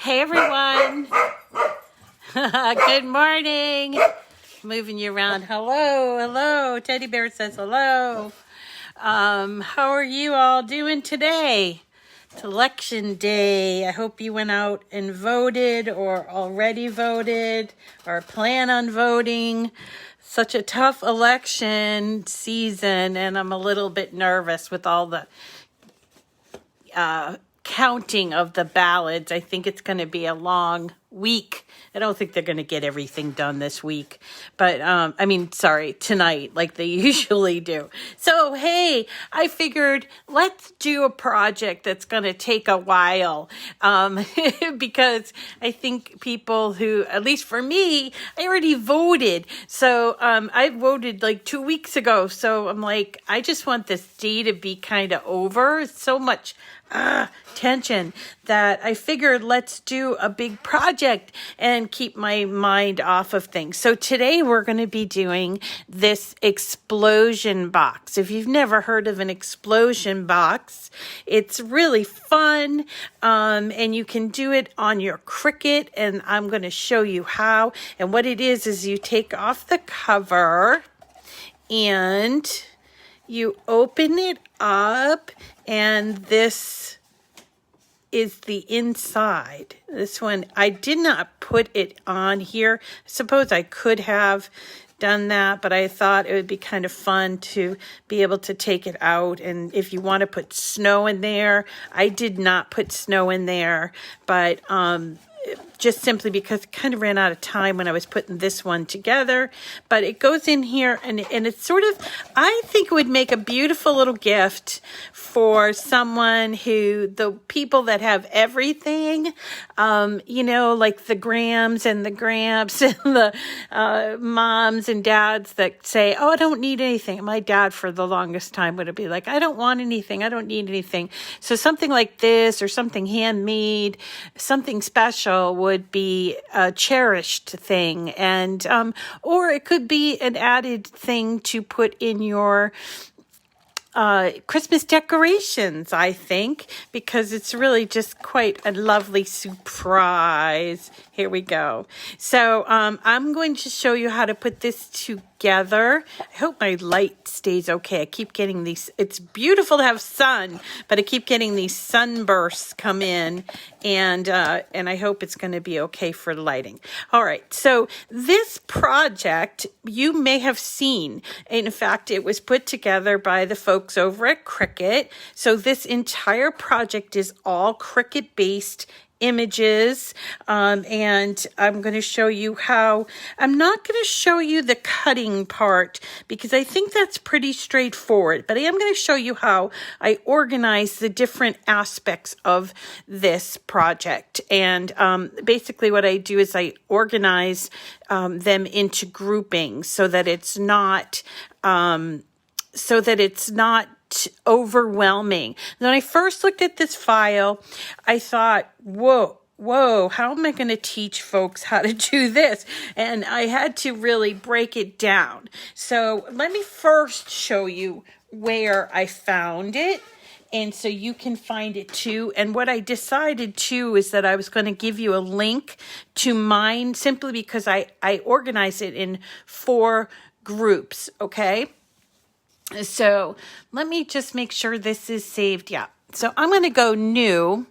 Hey everyone. Good morning. Moving you around. Hello, hello. Teddy Bear says hello. How are you all doing today? It's election day. I hope you went out and voted or already voted or plan on voting. Such a tough election season, and I'm a little bit nervous with all the counting of the ballots. I think it's going to be a long week. I don't think they're going to get everything done this week, but tonight, like they usually do. So, hey, I figured let's do a project that's going to take a while, because I think people who, at least for me, I already voted. So, I voted like 2 weeks ago. So I'm like, I just want this day to be kind of over. So much tension that I figured let's do a big project and keep my mind off of things. So today we're going to be doing this explosion box. If you've never heard of an explosion box, it's really fun, and you can do it on your Cricut, and I'm going to show you how. And what it is you take off the cover and you open it up, and this is the inside. This one, I did not put it on here. I suppose I could have done that, but I thought it would be kind of fun to be able to take it out. And if you want to put snow in there, I did not put snow in there, but just simply because it kind of ran out of time when I was putting this one together. But it goes in here, and it's sort of, I think it would make a beautiful little gift for someone the people that have everything, like the Grams and the Gramps and the moms and dads that say, oh, I don't need anything. My dad for the longest time would be like, I don't want anything. I don't need anything. So something like this or something handmade, something special would be a cherished thing, and or it could be an added thing to put in your Christmas decorations, I think, because it's really just quite a lovely surprise. Here we go. So I'm going to show you how to put this together. I hope my light stays okay. I keep getting these, it's beautiful to have sun, but I keep getting these sunbursts come in, and I hope it's going to be okay for lighting. All right, so this project you may have seen. In fact, it was put together by the folks over at Cricut. So this entire project is all Cricut-based images, and I'm going to show you how. I'm not going to show you the cutting part because I think that's pretty straightforward, but I am going to show you how I organize the different aspects of this project. And basically what I do is I organize them into groupings so that it's not overwhelming. When I first looked at this file, I thought, whoa, how am I going to teach folks how to do this? And I had to really break it down. So let me first show you where I found it, and so you can find it too. And what I decided too is that I was going to give you a link to mine simply because I organize it in 4 groups, okay? So let me just make sure this is saved. Yeah. So I'm going to go new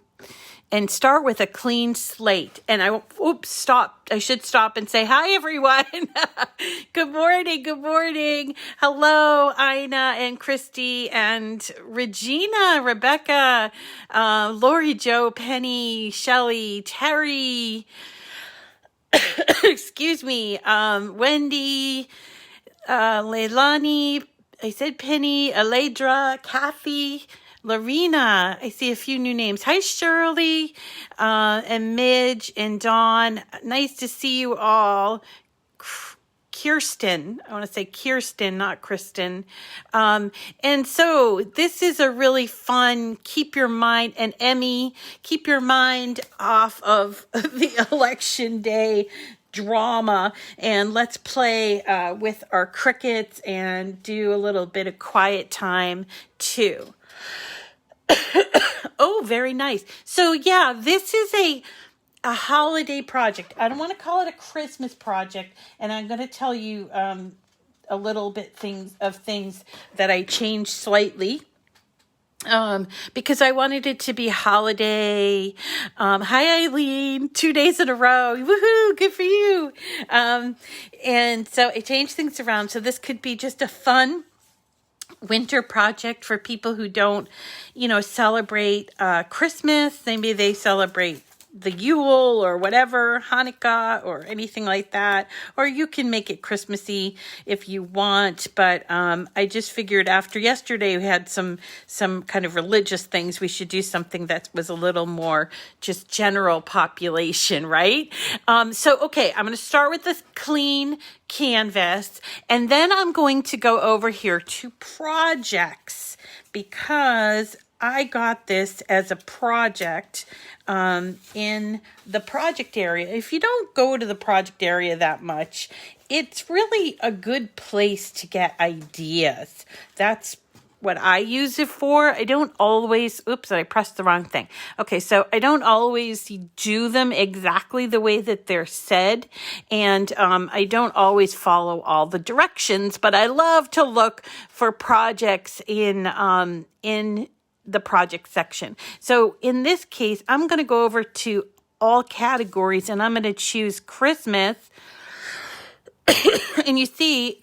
and start with a clean slate. And stop. I should stop and say, hi, everyone. Good morning. Good morning. Hello, Ina and Christy and Regina, Rebecca, Lori, Joe, Penny, Shelley, Terry, excuse me, Wendy, Leilani, I said Penny, Aledra, Kathy, Lorena. I see a few new names. Hi, Shirley, and Midge and Dawn. Nice to see you all. Kirsten. I want to say Kirsten, not Kristen. And so this is a really fun, keep your mind, and Emmy, keep your mind off of the election day drama, and let's play with our Cricuts and do a little bit of quiet time too. Oh, very nice. So yeah, this is a holiday project. I don't want to call it a Christmas project, and I'm going to tell you a little bit things that I changed slightly. Because I wanted it to be holiday. Hi, Eileen, 2 days in a row. Woohoo, good for you. And so I changed things around. So this could be just a fun winter project for people who don't, celebrate Christmas. Maybe they celebrate the Yule or whatever, Hanukkah or anything like that. Or you can make it Christmassy if you want. But I just figured after yesterday we had some kind of religious things, we should do something that was a little more just general population, right? Okay, I'm going to start with this clean canvas, and then I'm going to go over here to projects because I got this as a project in the project area. If you don't go to the project area that much, it's really a good place to get ideas. That's what I use it for. I don't always, I pressed the wrong thing. Okay, so I don't always do them exactly the way that they're said, and I don't always follow all the directions, but I love to look for projects in the project section. So in this case, I'm going to go over to all categories, and I'm going to choose Christmas. And you see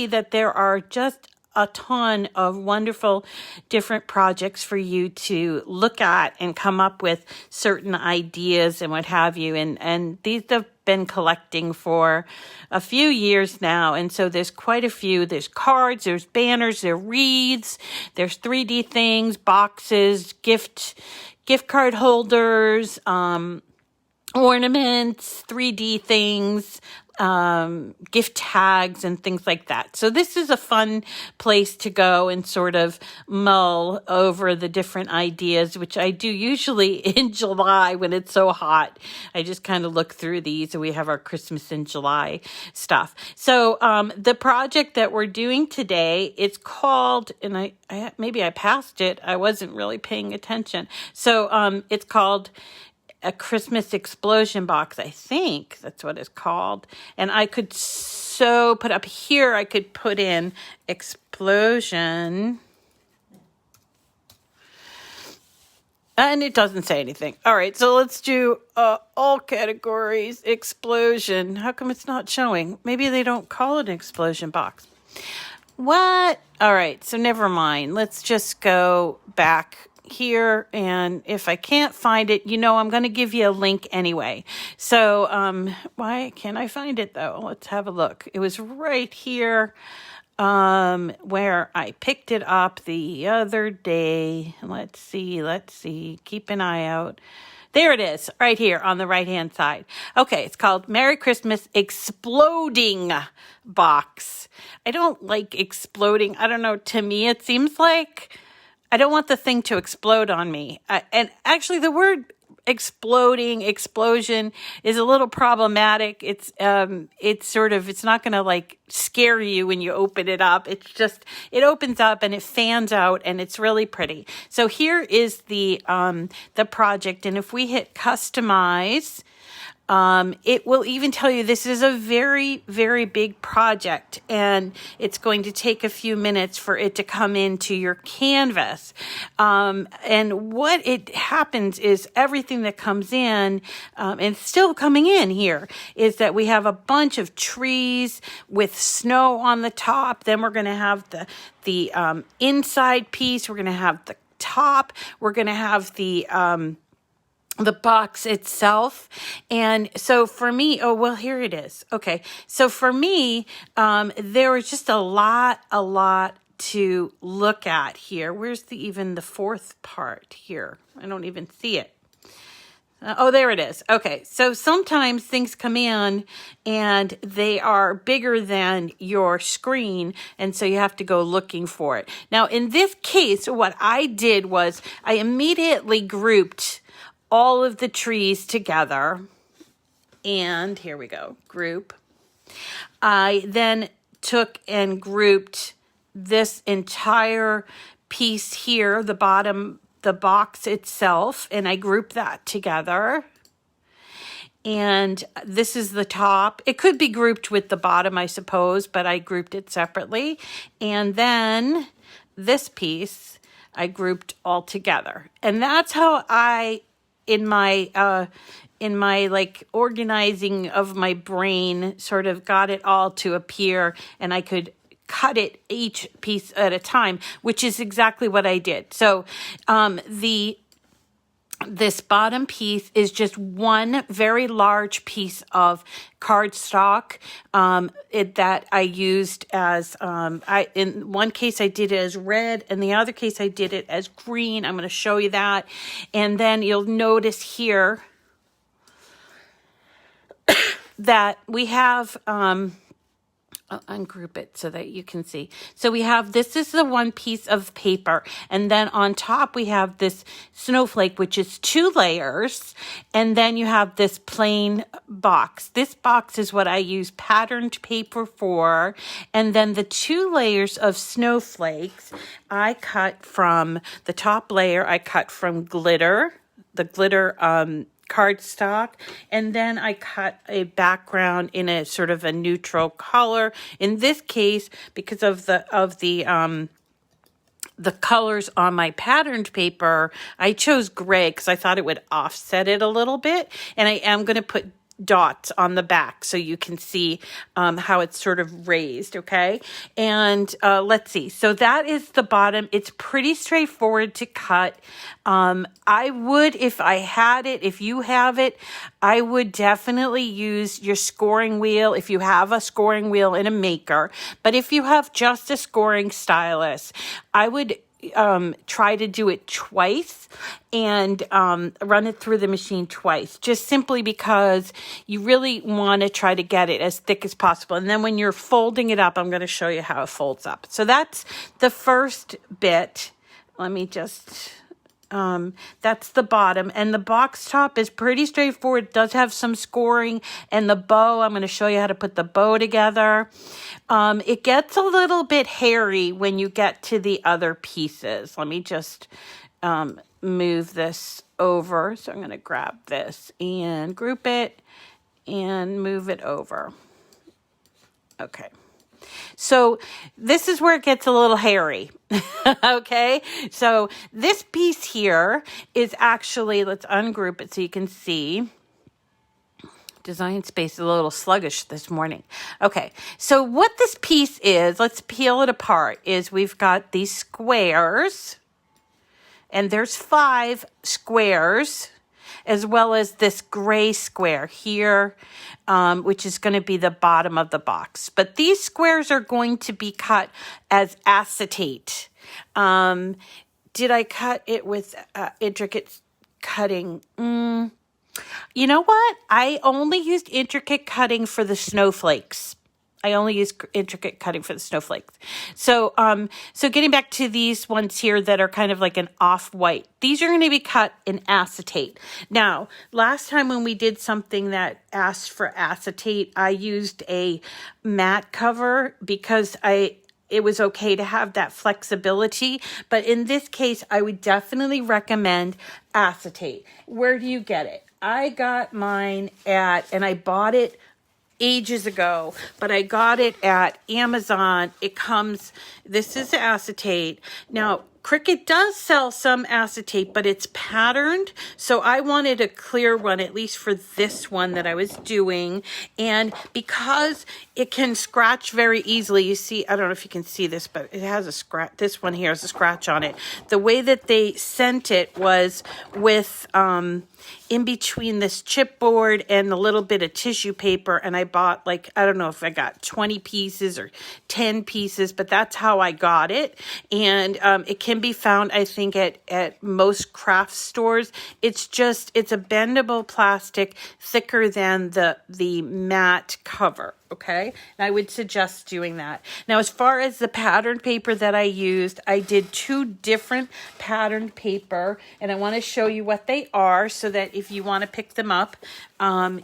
that there are just a ton of wonderful different projects for you to look at and come up with certain ideas and what have you. And these have been collecting for a few years now. And so there's quite a few. There's cards, there's banners, there's wreaths, there's 3D things, boxes, gift card holders, ornaments, 3D things, gift tags and things like that. So this is a fun place to go and sort of mull over the different ideas, which I do usually in July when it's so hot. I just kind of look through these, and we have our Christmas in July stuff. So the project that we're doing today, it's called, and I maybe I passed it. I wasn't really paying attention. So it's called a Christmas explosion box. I think that's what it's called. And I could put up here, I could put in explosion. And it doesn't say anything. All right, so let's do all categories, explosion. How come it's not showing? Maybe they don't call it an explosion box. What? All right, so never mind. Let's just go back here, and if I can't find it, I'm going to give you a link anyway. So why can't I find it though? Let's have a look. It was right here where I picked it up the other day. Let's see. Keep an eye out. There it is, right here on the right-hand side. Okay, it's called Merry Christmas Exploding Box. I don't like exploding. I don't know. To me, it seems like I don't want the thing to explode on me. And actually, the word explosion is a little problematic. It's not going to like scare you when you open it up. It's just, it opens up and it fans out and it's really pretty. So here is the project. And if we hit customize, it will even tell you this is a very, very big project, and it's going to take a few minutes for it to come into your canvas. And what it happens is everything that comes in, and still coming in here, is that we have a bunch of trees with snow on the top. Then we're going to have the inside piece. We're going to have the top. We're going to have the box itself. And so for me, here it is. Okay. So for me, there was just a lot to look at here. Where's even the fourth part here? I don't even see it. There it is. Okay. So sometimes things come in and they are bigger than your screen. And so you have to go looking for it. Now, in this case, what I did was I immediately grouped all of the trees together, and here we go, group. I then took and grouped this entire piece here, the bottom the box itself, and I group that together. And this is the top. It could be grouped with the bottom, I suppose, but I grouped it separately. And then this piece I grouped all together. And that's how I, in my like organizing of my brain, sort of got it all to appear, and I could cut it each piece at a time, which is exactly what I did. So this bottom piece is just one very large piece of cardstock that I used as, in one case I did it as red, and the other case I did it as green. I'm going to show you that. And then you'll notice here that we have, I'll ungroup it so that you can see. So we have, this is the one piece of paper. And then on top we have this snowflake, which is 2 layers. And then you have this plain box. This box is what I use patterned paper for. And then the 2 layers of snowflakes, I cut from the top layer, I cut from glitter, the glitter, cardstock, and then I cut a background in a sort of a neutral color. In this case, because of the colors on my patterned paper, I chose gray because I thought it would offset it a little bit, and I am going to put dots on the back so you can see how it's sort of raised, okay? And let's see. So that is the bottom. It's pretty straightforward to cut. I would, if I had it, if you have it, I would definitely use your scoring wheel if you have a scoring wheel in a maker. But if you have just a scoring stylus, I would try to do it twice and run it through the machine twice, just simply because you really want to try to get it as thick as possible. And then when you're folding it up, I'm going to show you how it folds up. So that's the first bit. Let me just... that's the bottom, and the box top is pretty straightforward. It does have some scoring, and the bow, I'm going to show you how to put the bow together. It gets a little bit hairy when you get to the other pieces. Let me just move this over. So I'm going to grab this and group it and move it over. Okay. So this is where it gets a little hairy, okay? So this piece here is actually, let's ungroup it so you can see. Design Space is a little sluggish this morning. Okay, so what this piece is, let's peel it apart, is we've got these squares, and there's 5 squares, as well as this gray square here, which is going to be the bottom of the box. But these squares are going to be cut as acetate. Did I cut it with intricate cutting? You know what? I only used intricate cutting for the snowflakes. I only use intricate cutting for the snowflakes. So getting back to these ones here that are kind of like an off-white, these are going to be cut in acetate. Now, last time when we did something that asked for acetate, I used a mat cover because it was okay to have that flexibility. But in this case, I would definitely recommend acetate. Where do you get it? I got mine and I bought it ages ago, but I got it at Amazon. It comes, this is acetate. Now, Cricut does sell some acetate, but it's patterned. So I wanted a clear one, at least for this one that I was doing. And because it can scratch very easily, you see, I don't know if you can see this, but it has a scratch. This one here has a scratch on it. The way that they sent it was with, in between this chipboard and a little bit of tissue paper, and I bought like, I don't know if I got 20 pieces or 10 pieces, but that's how I got it. And it can be found, I think, at most craft stores. It's a bendable plastic thicker than the matte cover. Okay, and I would suggest doing that. Now, as far as the pattern paper that I used, I did 2 different patterned paper, and I want to show you what they are so that if you want to pick them up,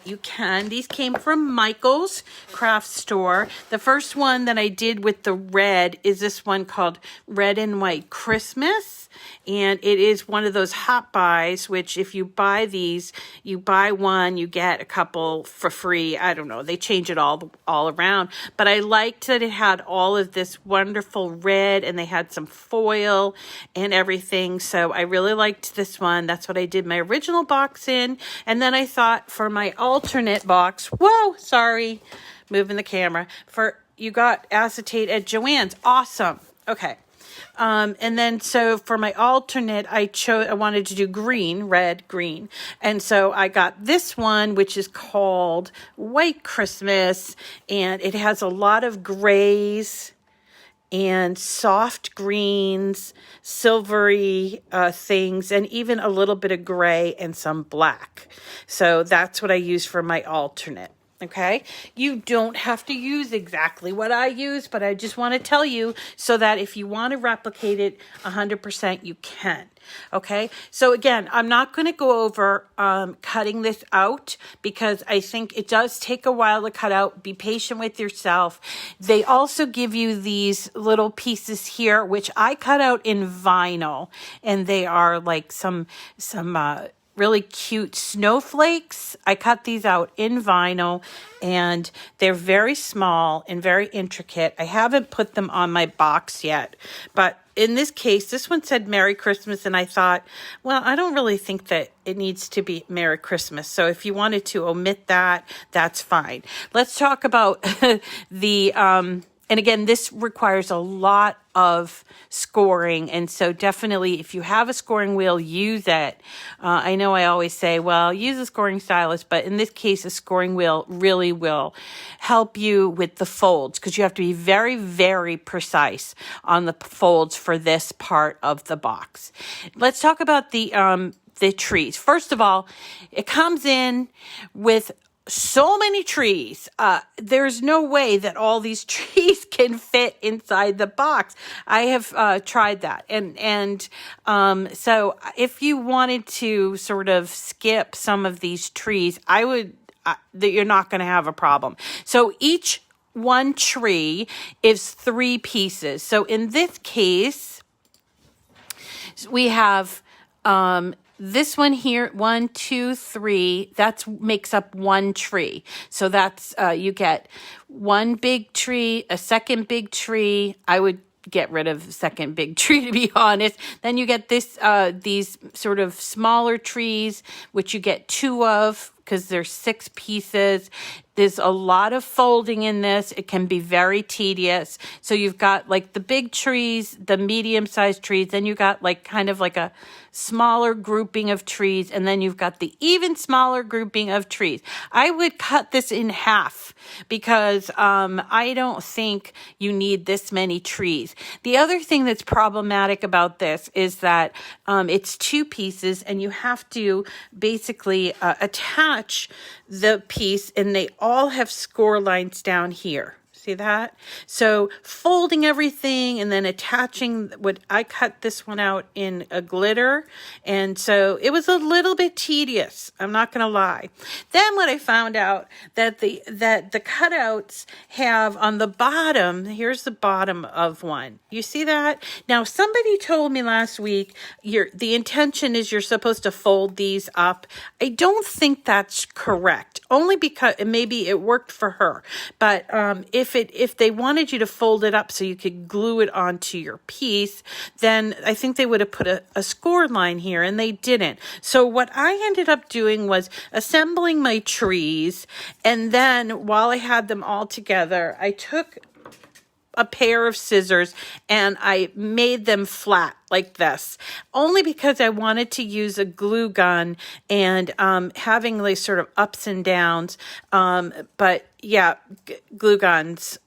you can. These came from Michael's craft store. The first one that I did with the red is this one called Red and White Christmas. And it is one of those hot buys, which if you buy these, you buy one, you get a couple for free. I don't know. They change it all around. But I liked that it had all of this wonderful red and they had some foil and everything. So I really liked this one. That's what I did my original box in. And then I thought for my alternate box, whoa, sorry, moving the camera, you got acetate at Joann's. Awesome. Okay. And then so for my alternate, I wanted to do green, red, green. And so I got this one, which is called White Christmas, and it has a lot of grays and soft greens, silvery things, and even a little bit of gray and some black. So that's what I use for my alternate. Okay, you don't have to use exactly what I use, but I just want to tell you so that if you want to replicate it 100%, you can. Okay, so again, I'm not going to go over cutting this out because I think it does take a while to cut out. Be patient with yourself. They also give you these little pieces here, which I cut out in vinyl, and they are like some really cute snowflakes. I cut these out in vinyl and they're very small and very intricate. I haven't put them on my box yet, but in this case, this one said Merry Christmas, and I thought, well, I don't really think that it needs to be Merry Christmas. So if you wanted to omit that, that's fine. Let's talk about and again, this requires a lot of scoring. And so definitely, if you have a scoring wheel, use it. I know I always say, well, use a scoring stylus, but in this case, a scoring wheel really will help you with the folds because you have to be very, very precise on the folds for this part of the box. Let's talk about the trees. First of all, it comes in with so many trees. There's no way that all these trees can fit inside the box. I have tried that. And so if you wanted to sort of skip some of these trees, I would, that you're not going to have a problem. So each one tree is 3 pieces. So in this case, we have, this one here, 1, 2, 3, that makes up one tree. So that's, you get one big tree, a second big tree. I would get rid of the second big tree, to be honest. Then you get these sort of smaller trees, which you get 2 of because there's 6 pieces. There's a lot of folding in this. It can be very tedious. So you've got like the big trees, the medium-sized trees, then you got like kind of like a smaller grouping of trees, and then you've got the even smaller grouping of trees. I would cut this in half because I don't think you need this many trees. The other thing that's problematic about this is that it's 2 pieces, and you have to basically attach the piece, and they all have score lines down here. See that? So folding everything and then attaching what I cut this one out in a glitter. And so it was a little bit tedious. I'm not going to lie. Then what I found out that the cutouts have on the bottom, here's the bottom of one. You see that? Now somebody told me last week, the intention is you're supposed to fold these up. I don't think that's correct. Only because maybe it worked for her. But if they wanted you to fold it up so you could glue it onto your piece, then I think they would have put a score line here, and they didn't. So what I ended up doing was assembling my trees, and then while I had them all together, I took a pair of scissors and I made them flat like this, only because I wanted to use a glue gun and having like sort of ups and downs. But yeah, glue guns.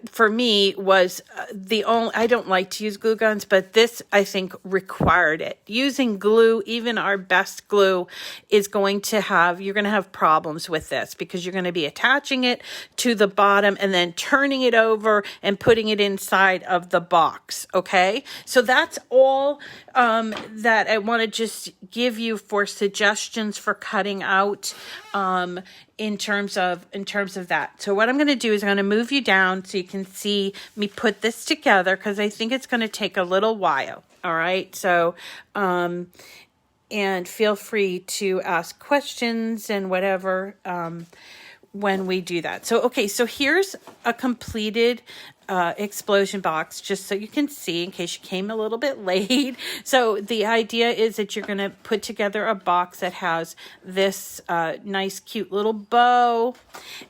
for me was the only, I don't like to use glue guns, but this I think required it. Using glue, even our best glue, is going to have, you're going to have problems with this because you're going to be attaching it to the bottom and then turning it over and putting it inside of the box. Okay, so that's all that I want to just give you for suggestions for cutting out in terms of that. So what I'm going to do is I'm going to move you down so you can see me put this together, because I think it's going to take a little while. All right. So, and feel free to ask questions and whatever, when we do that. So, okay. So here's a completed explosion box, just so you can see in case you came a little bit late. So the idea is that you're going to put together a box that has this nice cute little bow,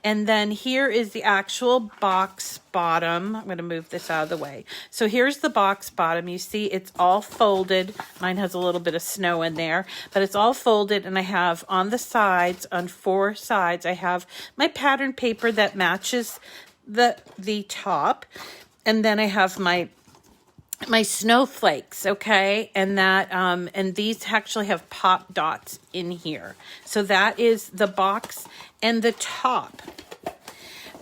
and then here is the actual box bottom. I'm going to move this out of the way. So here's the box bottom. You see it's all folded. Mine has a little bit of snow in there, but it's all folded, and I have on the sides, on 4 sides, I have my pattern paper that matches the top, and then I have my snowflakes, okay, and that and these actually have pop dots in here. So that is the box and the top.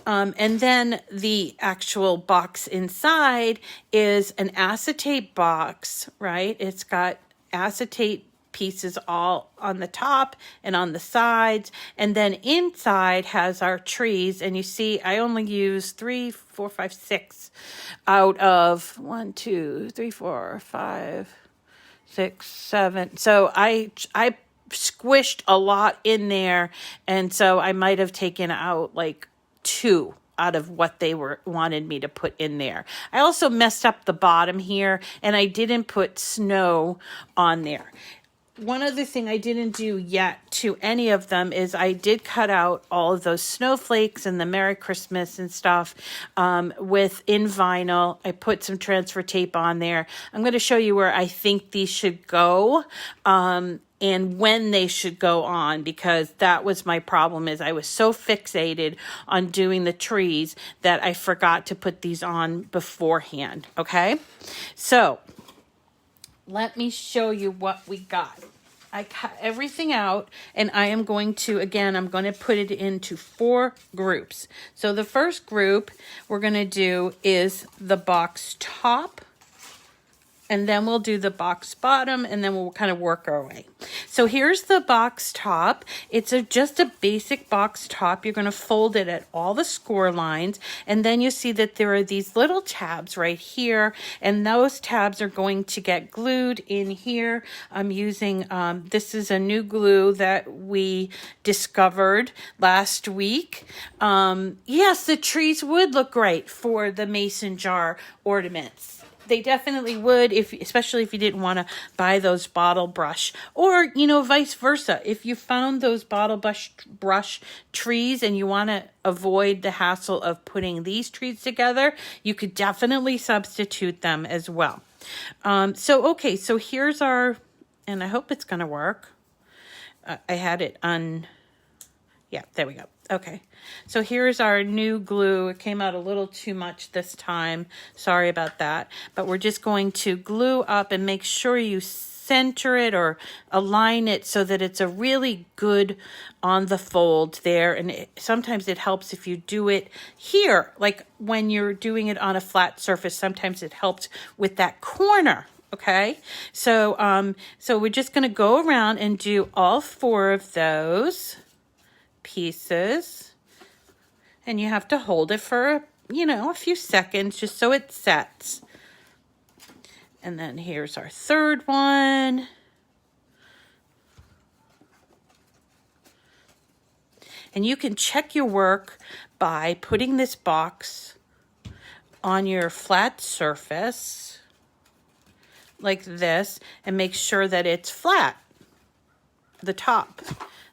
And then the actual box inside is an acetate box, right? It's got acetate pieces all on the top and on the sides, and then inside has our trees. And you see I only use 3, 4, 5, 6 out of 1, 2, 3, 4, 5, 6, 7. So I squished a lot in there, and so I might have taken out like 2 out of what they wanted me to put in there. I also messed up the bottom here, and I didn't put snow on there. One other thing I didn't do yet to any of them is I did cut out all of those snowflakes and the Merry Christmas and stuff in vinyl. I put some transfer tape on there. I'm going to show you where I think these should go and when they should go on, because that was my problem. Is I was so fixated on doing the trees that I forgot to put these on beforehand. Okay, so let me show you what we got. I cut everything out, and I am going to, again, I'm going to put it into 4 groups. So the first group we're going to do is the box top, and then we'll do the box bottom, and then we'll kind of work our way. So here's the box top. It's just a basic box top. You're going to fold it at all the score lines, and then you see that there are these little tabs right here, and those tabs are going to get glued in here. I'm using, this is a new glue that we discovered last week. Yes, the trees would look great for the mason jar ornaments. They definitely would, especially if you didn't want to buy those bottle brush, or, vice versa. If you found those bottle brush trees and you want to avoid the hassle of putting these trees together, you could definitely substitute them as well. So here's our, and I hope it's going to work. I had it yeah, there we go. Okay, so here's our new glue. It came out a little too much this time. Sorry about that. But we're just going to glue up and make sure you center it or align it so that it's a really good on the fold there. And sometimes it helps if you do it here, like when you're doing it on a flat surface. Sometimes it helps with that corner. Okay, so we're just going to go around and do all 4 of those pieces, and you have to hold it for a few seconds just so it sets. And then here's our third one, and you can check your work by putting this box on your flat surface like this and make sure that it's flat, the top.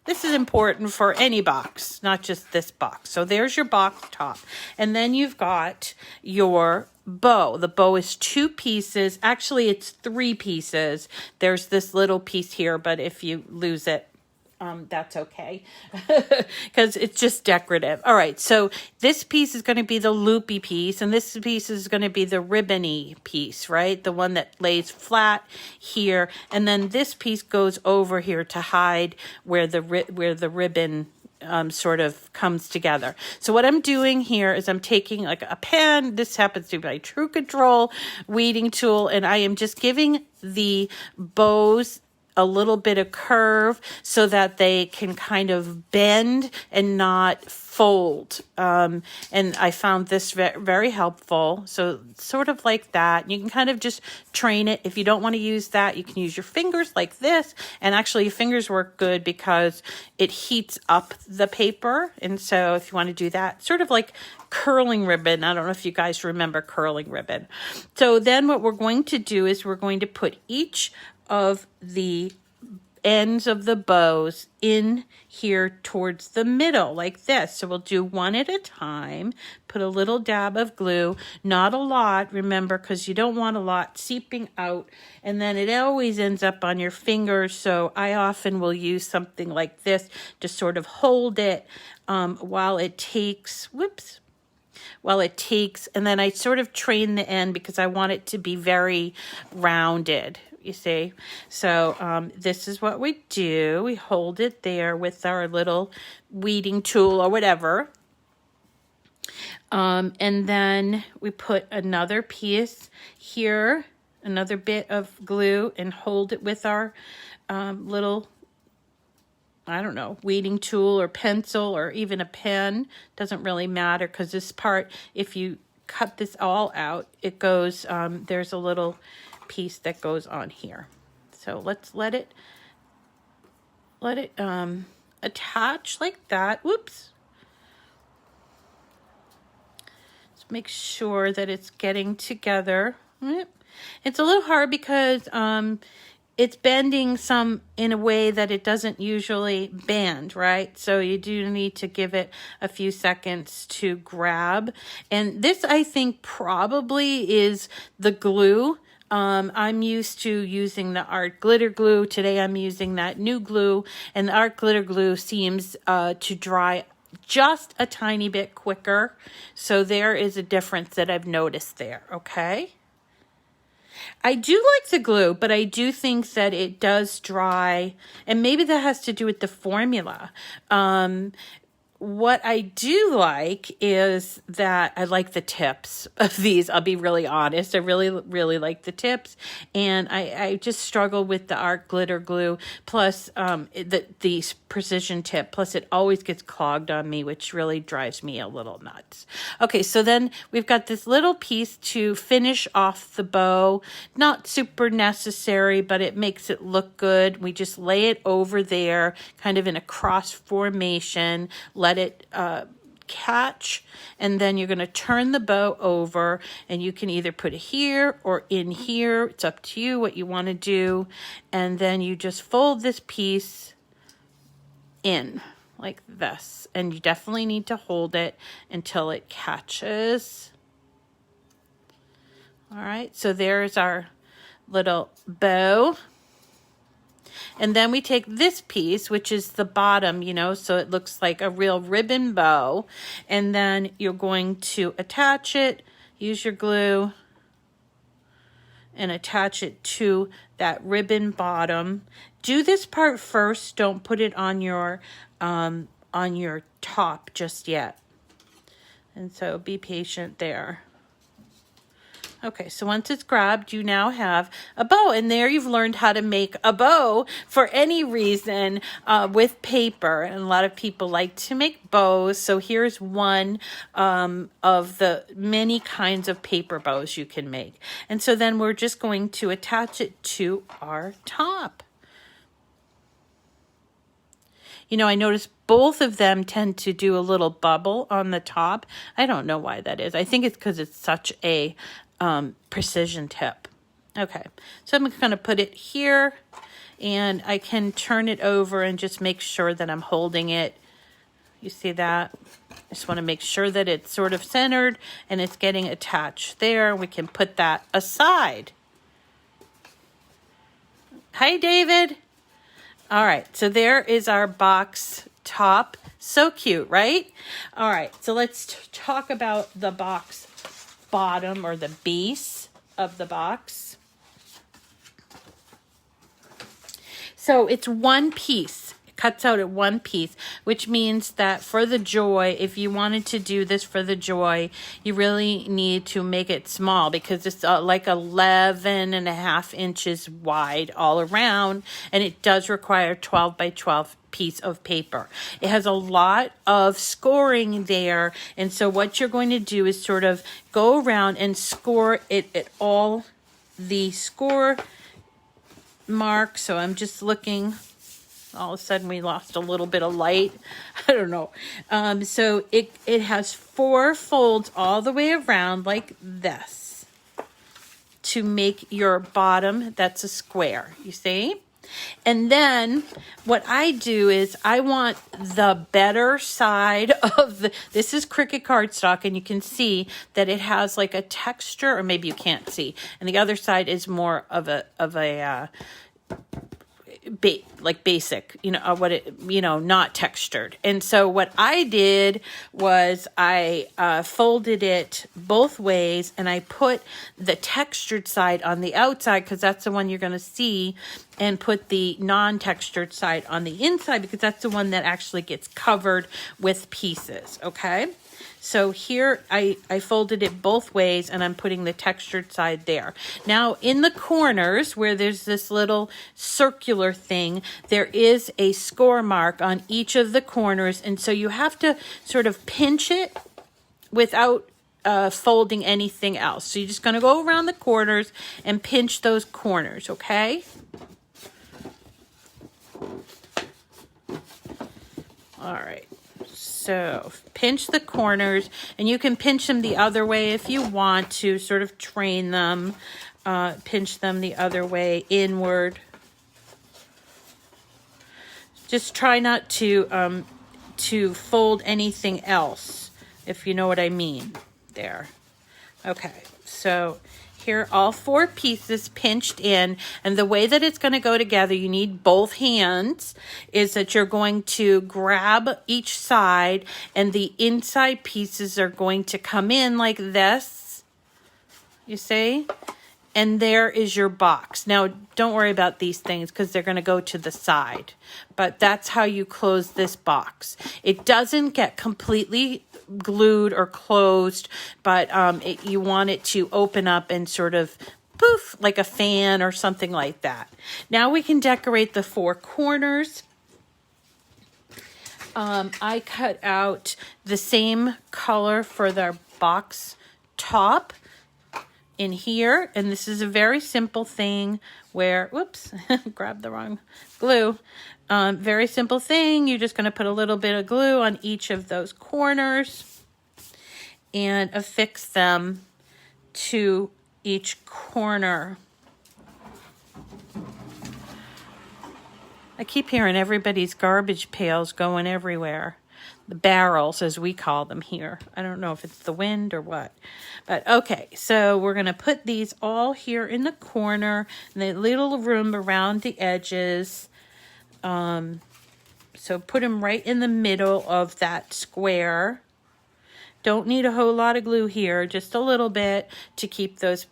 This is important for any box, not just this box. So there's your box top. And then you've got your bow. The bow is 2 pieces. Actually, it's 3 pieces. There's this little piece here, but if you lose it, that's okay because it's just decorative. All right, so this piece is going to be the loopy piece, and this piece is going to be the ribbony piece, right? The one that lays flat here, and then this piece goes over here to hide where the ribbon sort of comes together. So what I'm doing here is I'm taking like a pen. This happens to be my True Control weeding tool, and I am just giving the bows a little bit of curve so that they can kind of bend and not fold. And I found this very helpful. So sort of like that. You can kind of just train it. If you don't want to use that, you can use your fingers like this. And actually your fingers work good because it heats up the paper. And so if you want to do that, sort of like curling ribbon. I don't know if you guys remember curling ribbon. So then what we're going to do is we're going to put each of the ends of the bows in here towards the middle like this. So we'll do one at a time, put a little dab of glue, not a lot, remember, because you don't want a lot seeping out, and then it always ends up on your fingers. So I often will use something like this to sort of hold it while it takes, and then I sort of train the end because I want it to be very rounded. You see, so this is what we do. We hold it there with our little weeding tool or whatever. And then we put another piece here, another bit of glue, and hold it with our little, I don't know, weeding tool or pencil or even a pen. Doesn't really matter because this part, if you cut this all out, it goes, there's a little piece that goes on here. So let's let it attach like that. Whoops. Let's make sure that it's getting together. It's a little hard because it's bending some in a way that it doesn't usually bend, right? So you do need to give it a few seconds to grab. And this, I think, probably is the glue. I'm used to using the art glitter glue. Today I'm using that new glue, and the art glitter glue seems to dry just a tiny bit quicker. So there is a difference that I've noticed there, okay? I do like the glue, but I do think that it does dry, and maybe that has to do with the formula. What I do like is that I like the tips of these. I'll be really honest. I really, really like the tips. And I just struggle with the art glitter glue, plus the precision tip. Plus it always gets clogged on me, which really drives me a little nuts. Okay, so then we've got this little piece to finish off the bow. Not super necessary, but it makes it look good. We just lay it over there, kind of in a cross formation. Let it catch, and then you're going to turn the bow over, and you can either put it here or in here. It's up to you what you want to do. And then you just fold this piece in like this, and you definitely need to hold it until it catches. All right, so there's our little bow. And then we take this piece, which is the bottom, you know, so it looks like a real ribbon bow. And then you're going to attach it, use your glue, and attach it to that ribbon bottom. Do this part first. Don't put it on your top just yet. And so be patient there. Okay, so once it's grabbed, you now have a bow, and there you've learned how to make a bow for any reason with paper. And a lot of people like to make bows, so here's one of the many kinds of paper bows you can make. And so then we're just going to attach it to our top. You know, I noticed both of them tend to do a little bubble on the top. I don't know why that is. I think it's because it's such a precision tip. Okay, so I'm going to put it here, and I can turn it over and just make sure that I'm holding it. You see that? I just want to make sure that it's sort of centered and it's getting attached there. We can put that aside. Hi, David. All right, so there is our box top. So cute, right? All right, so let's talk about the box bottom, or the base of the box. So it's one piece. It cuts out at one piece, which means that for the joy, if you wanted to do this for the joy, you really need to make it small, because it's like 11.5 inches wide all around, and it does require 12 by 12 piece of paper. It has a lot of scoring there, and so what you're going to do is sort of go around and score it at all the score marks. So I'm just looking. All of a sudden we lost a little bit of light. I don't know. So it has 4 folds all the way around like this to make your bottom. That's a square, you see? And then what I do is I want the better side of this is Cricut cardstock, and you can see that it has like a texture, or maybe you can't see. And the other side is more of a like basic, not textured. And so what I did was I folded it both ways, and I put the textured side on the outside, because that's the one you're going to see, and put the non-textured side on the inside, because that's the one that actually gets covered with pieces. Okay. So here I folded it both ways, and I'm putting the textured side there. Now in the corners where there's this little circular thing, there is a score mark on each of the corners. And so you have to sort of pinch it without folding anything else. So you're just going to go around the corners and pinch those corners, okay? All right. So pinch the corners, and you can pinch them the other way if you want to sort of train them. Pinch them the other way, inward. Just try not to fold anything else, if you know what I mean there. Okay, so here all 4 pieces pinched in, and the way that it's going to go together, you need both hands, is that you're going to grab each side, and the inside pieces are going to come in like this, you see? And there is your box. Now, don't worry about these things because they're going to go to the side. But that's how you close this box. It doesn't get completely glued or closed, but you want it to open up and sort of poof, like a fan or something like that. Now we can decorate the 4 corners. I cut out the same color for the box top in here, and this is a very simple thing where, whoops, grabbed the wrong glue. Very simple thing. You're just going to put a little bit of glue on each of those corners and affix them to each corner. I keep hearing everybody's garbage pails going everywhere. The barrels, as we call them here. I don't know if it's the wind or what. But okay, so we're going to put these all here in the corner, and the little room around the edges. So put them right in the middle of that square. Don't need a whole lot of glue here, just a little bit to keep those.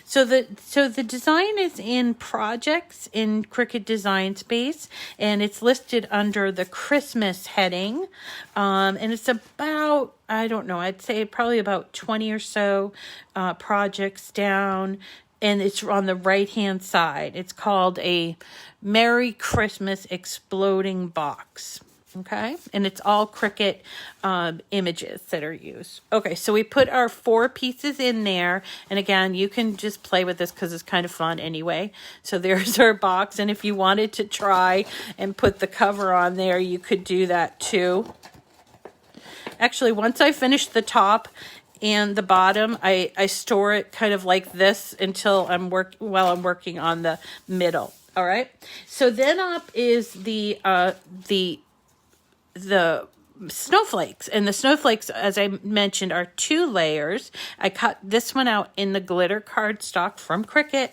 So the design is in Projects in Cricut Design Space, and it's listed under the Christmas heading. And it's about, I don't know, I'd say probably about 20 or so projects down, and it's on the right-hand side. It's called a Merry Christmas Exploding Box. Okay, and it's all Cricut images that are used. Okay, so we put our 4 pieces in there, and again, you can just play with this because it's kind of fun anyway. So there's our box, and if you wanted to try and put the cover on there, you could do that too. Actually, once I finish the top and the bottom, I store it kind of like this until I'm working on the middle. All right, so then up is the snowflakes, and the snowflakes, as I mentioned, are 2 layers. I cut this one out in the glitter cardstock from Cricut,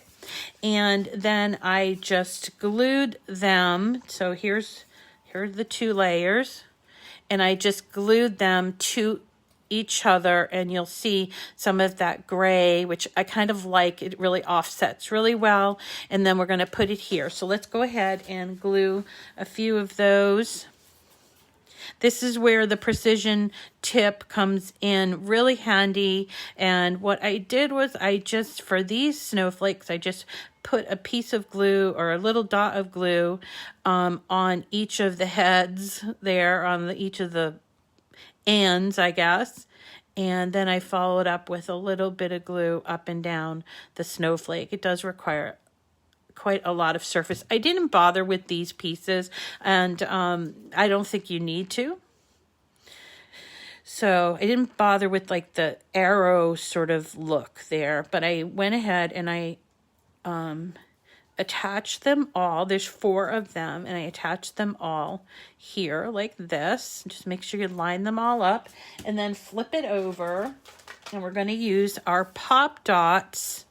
And then I just glued them. So here are the 2 layers. And I just glued them to each other, and you'll see some of that gray, which I kind of like. It really offsets really well. And then we're going to put it here. So let's go ahead and glue a few of those. This is where the precision tip comes in really handy. And what I did was for these snowflakes, I just put a piece of glue or a little dot of glue on each of the heads there, on each of the ends, I guess. And then I followed up with a little bit of glue up and down the snowflake. It does require quite a lot of surface. I didn't bother with these pieces, and I don't think you need to. So I didn't bother with like the arrow sort of look there, but I went ahead and I attached them all. There's 4 of them, and I attached them all here like this. Just make sure you line them all up, and then flip it over, and we're going to use our pop dots.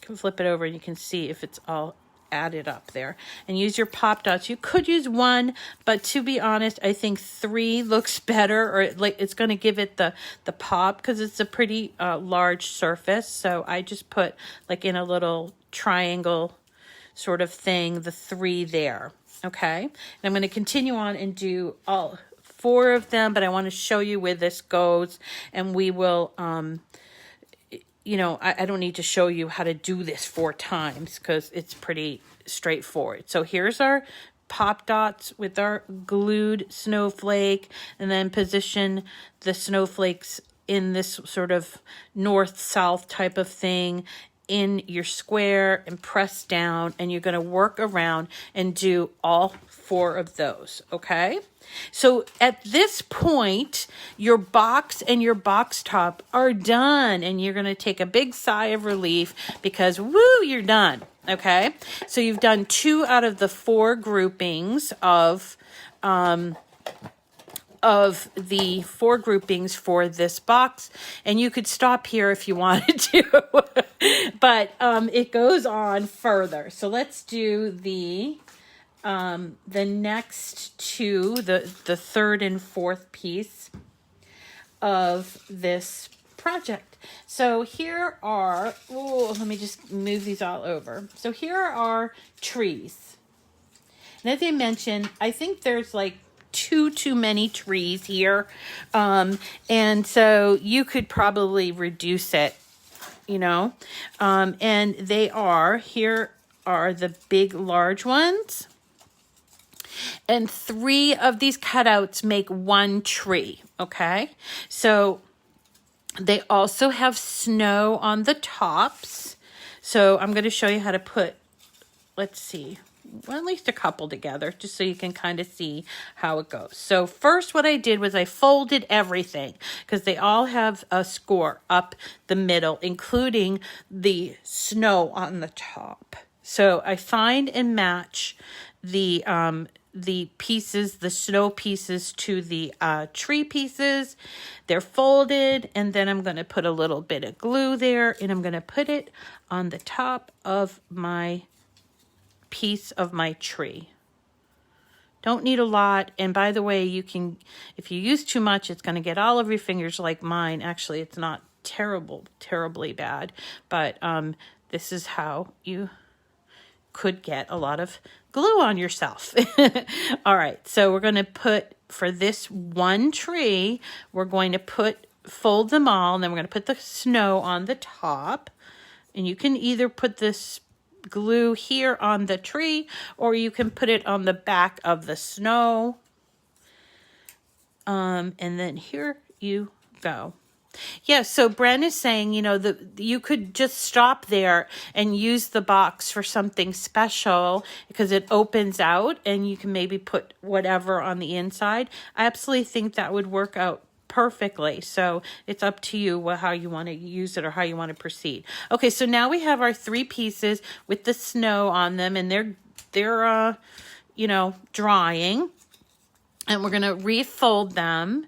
You can flip it over and you can see if it's all added up there, and use your pop dots. You could use 1, but to be honest, I think 3 looks better, or it's going to give it the pop, because it's a pretty large surface. So I just put like in a little triangle sort of thing, the 3 there. Okay, and I'm going to continue on and do all 4 of them, but I want to show you where this goes, and we will you know, I don't need to show you how to do this 4 times because it's pretty straightforward. So here's our pop dots with our glued snowflake, and then position the snowflakes in this sort of north-south type of thing in your square, and press down, and you're going to work around and do all 4 of those. Okay, so at this point, your box and your box top are done, and you're going to take a big sigh of relief because woo, you're done. Okay, so you've done 2 out of the 4 groupings of the 4 groupings for this box, and you could stop here if you wanted to, but it goes on further. So let's do the next 2, the 3rd and 4th piece of this project. So here are, let me just move these all over. So here are our trees. And as I mentioned, I think there's like too many trees here, and so you could probably reduce it, you know, and here are the big large ones, and 3 of these cutouts make 1 tree. Okay, so they also have snow on the tops, so I'm going to show you how to put, let's see, well, at least a couple together, just so you can kind of see how it goes. So first what I did was I folded everything, because they all have a score up the middle, including the snow on the top. So I find and match the pieces, the snow pieces, to the tree pieces. They're folded, and then I'm going to put a little bit of glue there, and I'm going to put it on the top of my piece of my tree. Don't need a lot, and by the way, you can, if you use too much, it's going to get all over your fingers like mine. Actually, it's not terribly bad, but this is how you could get a lot of glue on yourself. All right, so we're going to put, for this 1 tree, we're going to fold them all, and then we're going to put the snow on the top, and you can either put this glue here on the tree, or you can put it on the back of the snow, and then here you go. Yeah, so Bren is saying, you know, you could just stop there and use the box for something special, because it opens out and you can maybe put whatever on the inside. I absolutely think that would work out perfectly. So it's up to you how you want to use it or how you want to proceed. Okay, so now we have our 3 pieces with the snow on them, and they're you know, drying, and we're going to refold them.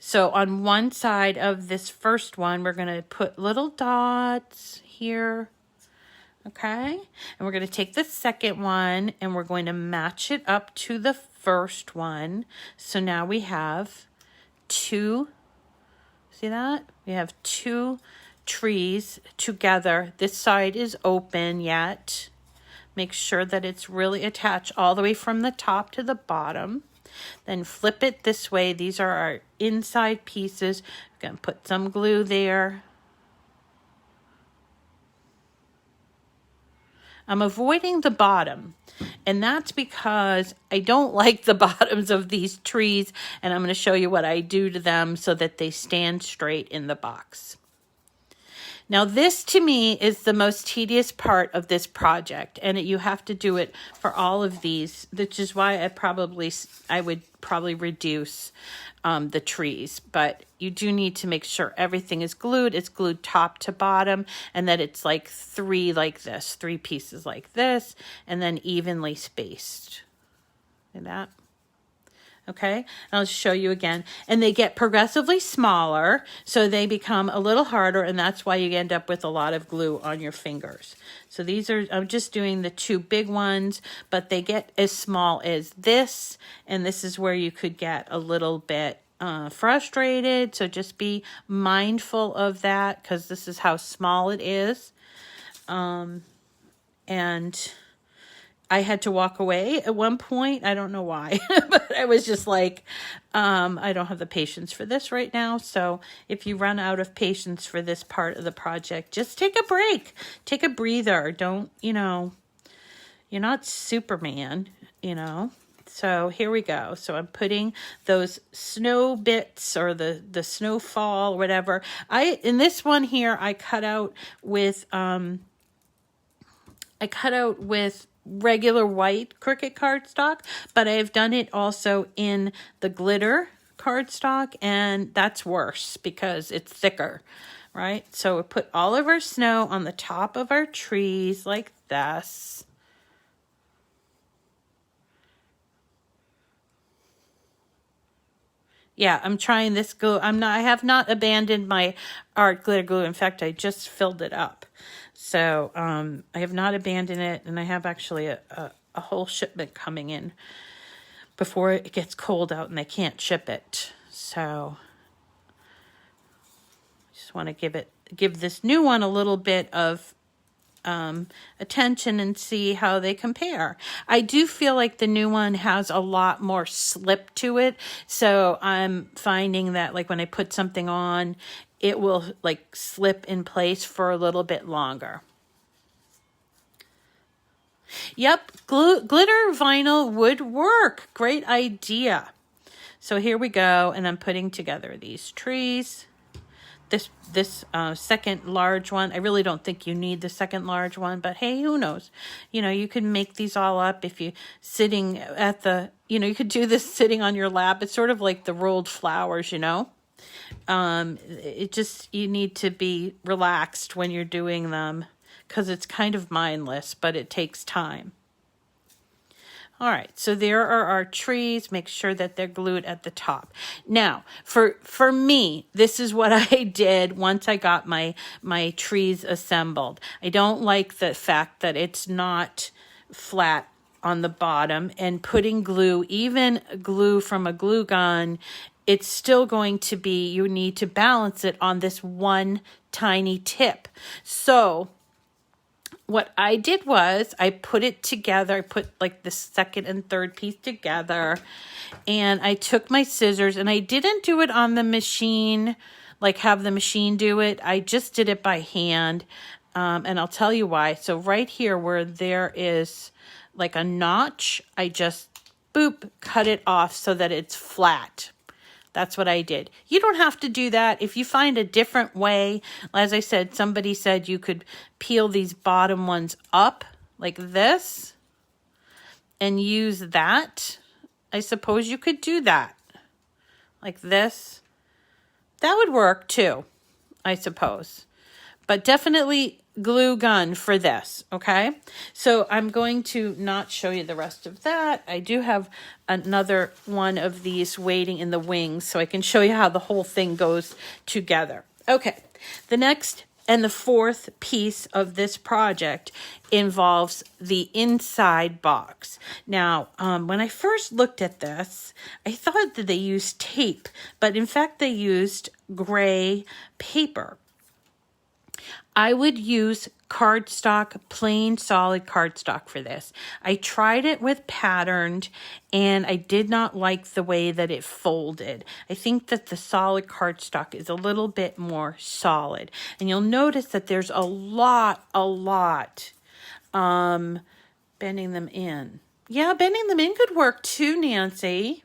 So on one side of this first one, we're going to put little dots here Okay, and we're going to take the second one and we're going to match it up to the first one. So now we have two, see that? We have two trees together. This side is open yet. Make sure that it's really attached all the way from the top to the bottom. Then flip it this way. These are our inside pieces. We're going to put some glue there. I'm avoiding the bottom, and that's because I don't like the bottoms of these trees, and I'm going to show you what I do to them so that they stand straight in the box. Now this to me is the most tedious part of this project, and you have to do it for all of these, which is why I would probably reduce the trees, but you do need to make sure everything is glued. It's glued top to bottom, and that it's like three pieces like this, and then evenly spaced. Like that. Okay, and I'll show you again. And they get progressively smaller, so they become a little harder, and that's why you end up with a lot of glue on your fingers. So these are, I'm just doing the two big ones, but they get as small as this, and this is where you could get a little bit frustrated. So just be mindful of that, because this is how small it is. And I had to walk away at one point. I don't know why, but I was just like, I don't have the patience for this right now. So if you run out of patience for this part of the project, just take a break, take a breather. Don't, you're not Superman, So here we go. So I'm putting those snow bits or the snowfall, whatever. In this one here, I cut out with regular white Cricut cardstock, but I've done it also in the glitter cardstock, and that's worse because it's thicker, right? So we put all of our snow on the top of our trees like this. Yeah, I'm trying this glue. I have not abandoned my art glitter glue. In fact, I just filled it up. So I have not abandoned it, and I have actually a whole shipment coming in before it gets cold out and they can't ship it. So I just want to give this new one a little bit of attention and see how they compare. I do feel like the new one has a lot more slip to it. So I'm finding that like when I put something on, it will like slip in place for a little bit longer. Yep, glitter vinyl would work. Great idea. So here we go, and I'm putting together these trees. This second large one, I really don't think you need the second large one, but hey, who knows? You can make these all up if you sitting at the, you could do this sitting on your lap. It's sort of like the rolled flowers, It just, you need to be relaxed when you're doing them because it's kind of mindless, but it takes time. All right, so there are our trees. Make sure that they're glued at the top. Now, for me, this is what I did once I got my trees assembled. I don't like the fact that it's not flat on the bottom, and putting glue, even glue from a glue gun, it's still going to be, you need to balance it on this one tiny tip. So what I did was I put it together. I put like the second and third piece together, and I took my scissors, and I didn't do it on the machine, like have the machine do it. I just did it by hand, and I'll tell you why. So right here where there is like a notch, I just boop, cut it off so that it's flat. That's what I did. You don't have to do that. If you find a different way, as I said, somebody said you could peel these bottom ones up like this and use that. I suppose you could do that like this. That would work too, I suppose. But definitely glue gun for this, okay? So I'm going to not show you the rest of that. I do have another one of these waiting in the wings so I can show you how the whole thing goes together. Okay, the next And the fourth piece of this project involves the inside box. Now, when I first looked at this, I thought that they used tape, but in fact they used gray paper. I would use cardstock, plain solid cardstock for this. I tried it with patterned and I did not like the way that it folded. I think that the solid cardstock is a little bit more solid. And you'll notice that there's a lot, bending them in. Yeah, bending them in could work too, Nancy.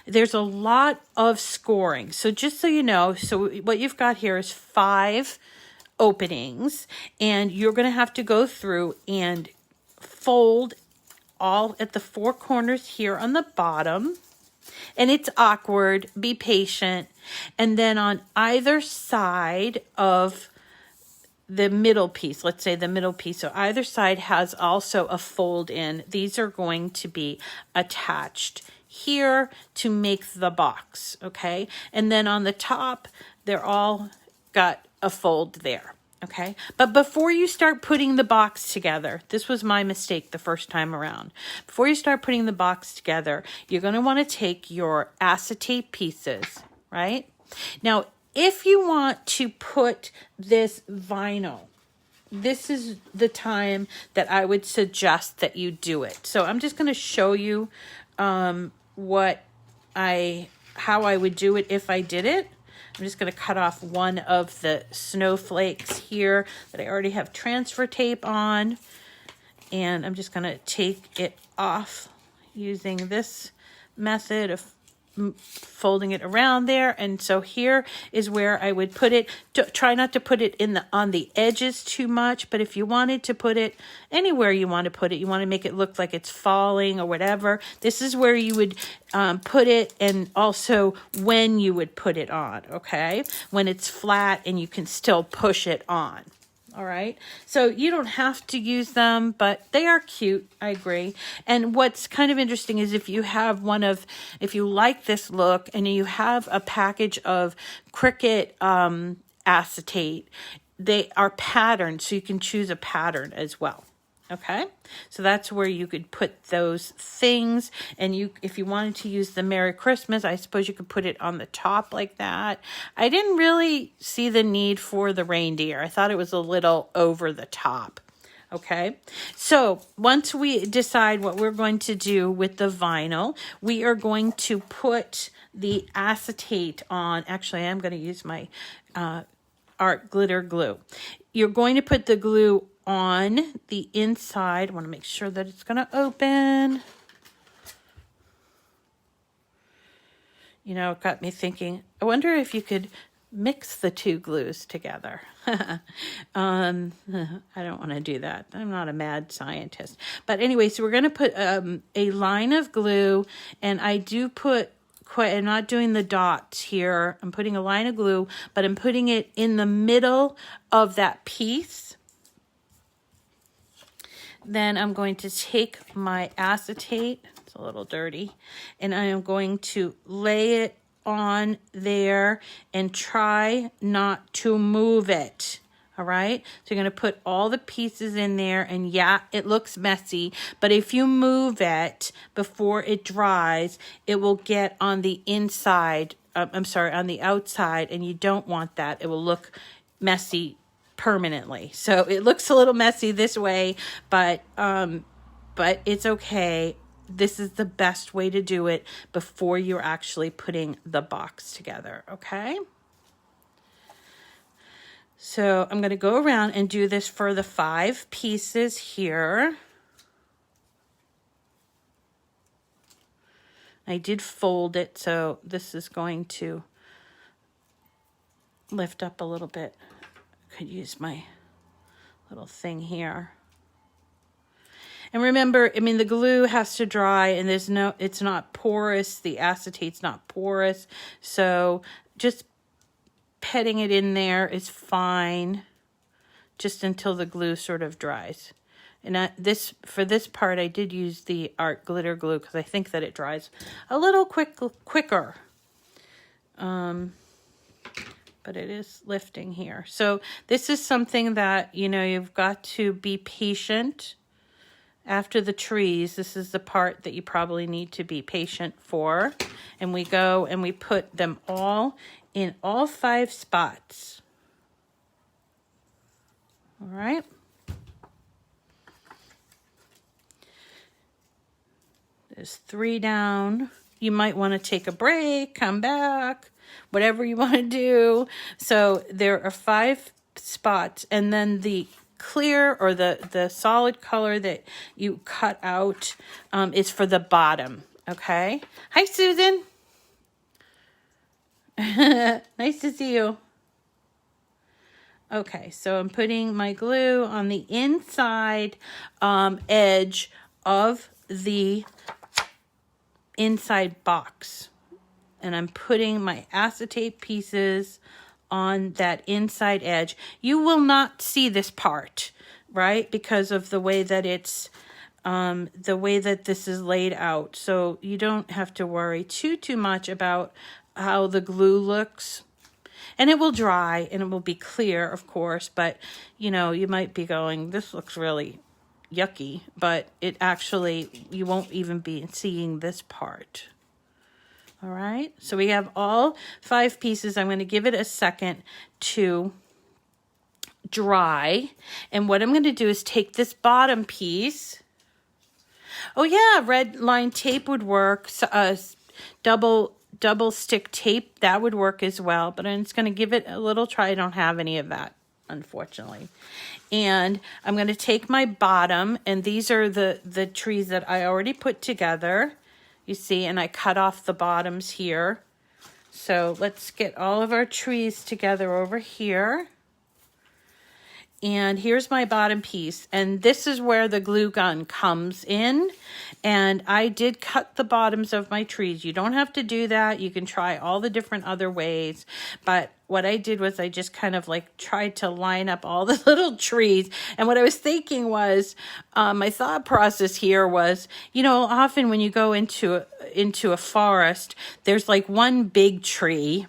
There's a lot of scoring. So just so you know, so what you've got here is 5 openings, and you're going to have to go through and fold all at the 4 corners here on the bottom. And it's awkward, be patient. And then on either side of the middle piece, let's say the middle piece, so either side has also a fold in. These are going to be attached here to make the box, okay? And then on the top, they're all got a fold there, okay? But before you start putting the box together, this was my mistake the first time around. Before you start putting the box together, you're going to want to take your acetate pieces, right? Now, if you want to put this vinyl, this is the time that I would suggest that you do it. So I'm just going to show you how I would do it if I did it. I'm just going to cut off one of the snowflakes here that I already have transfer tape on. And I'm just going to take it off using this method of folding it around there. And so here is where I would put it. Try not to put it on the edges too much, but if you wanted to put it anywhere you want to put it, you want to make it look like it's falling or whatever, this is where you would put it, and also when you would put it on, okay? When it's flat and you can still push it on. All right, so you don't have to use them, but they are cute. I agree. And what's kind of interesting is if you like this look and you have a package of Cricut acetate, they are patterned, so you can choose a pattern as well. Okay, so that's where you could put those things. And if you wanted to use the Merry Christmas, I suppose you could put it on the top like that. I didn't really see the need for the reindeer. I thought it was a little over the top. Okay, so once we decide what we're going to do with the vinyl, we are going to put the acetate on. Actually, I'm going to use my art glitter glue. You're going to put the glue on the inside. I want to make sure that it's going to open. You know, it got me thinking, I wonder if you could mix the 2 glues together. I don't want to do that. I'm not a mad scientist. But anyway, so we're going to put a line of glue, and I do put I'm not doing the dots here. I'm putting a line of glue, but I'm putting it in the middle of that piece. Then I'm going to take my acetate, it's a little dirty, and I am going to lay it on there and try not to move it. All right, so you're going to put all the pieces in there, and yeah, it looks messy, but if you move it before it dries, it will get on the inside, on the outside, and you don't want that. It will look messy permanently. So it looks a little messy this way, but it's okay. This is the best way to do it before you're actually putting the box together, okay? So I'm going to go around and do this for the 5 pieces here. I did fold it, so this is going to lift up a little bit. I could use my little thing here. And remember, I mean, the glue has to dry, and it's not porous. The acetate's not porous. So just petting it in there is fine, just until the glue sort of dries. And for this part, I did use the art glitter glue because I think that it dries a little quicker. But but it is lifting here. So this is something that, you know, you've got to be patient. After the trees, this is the part that you probably need to be patient for. And we go and we put them all in all 5 spots. All right. There's 3 down. You might want to take a break, come back, whatever you want to do. So there are 5 spots, and then the clear or the solid color that you cut out is for the bottom. Okay. Hi, Susan. Nice to see you. Okay, so I'm putting my glue on the inside edge of the inside box, and I'm putting my acetate pieces on that inside edge. You will not see this part, right, because of the way that it's the way that this is laid out. So you don't have to worry too much about how the glue looks. And it will dry and it will be clear, of course, but you know, you might be going, this looks really yucky, but it actually, you won't even be seeing this part. All right, so we have all 5 pieces. I'm going to give it a second to dry. And what I'm going to do is take this bottom piece. Oh yeah, red line tape would work. Double stick tape, that would work as well. But I'm just going to give it a little try. I don't have any of that, unfortunately. And I'm going to take my bottom, and these are the trees that I already put together. You see, and I cut off the bottoms here. So let's get all of our trees together over here. And here's my bottom piece. And this is where the glue gun comes in. And I did cut the bottoms of my trees. You don't have to do that. You can try all the different other ways. But what I did was I just kind of like tried to line up all the little trees. And what I was thinking was, my thought process here was, you know, often when you go into a forest, there's like one big tree.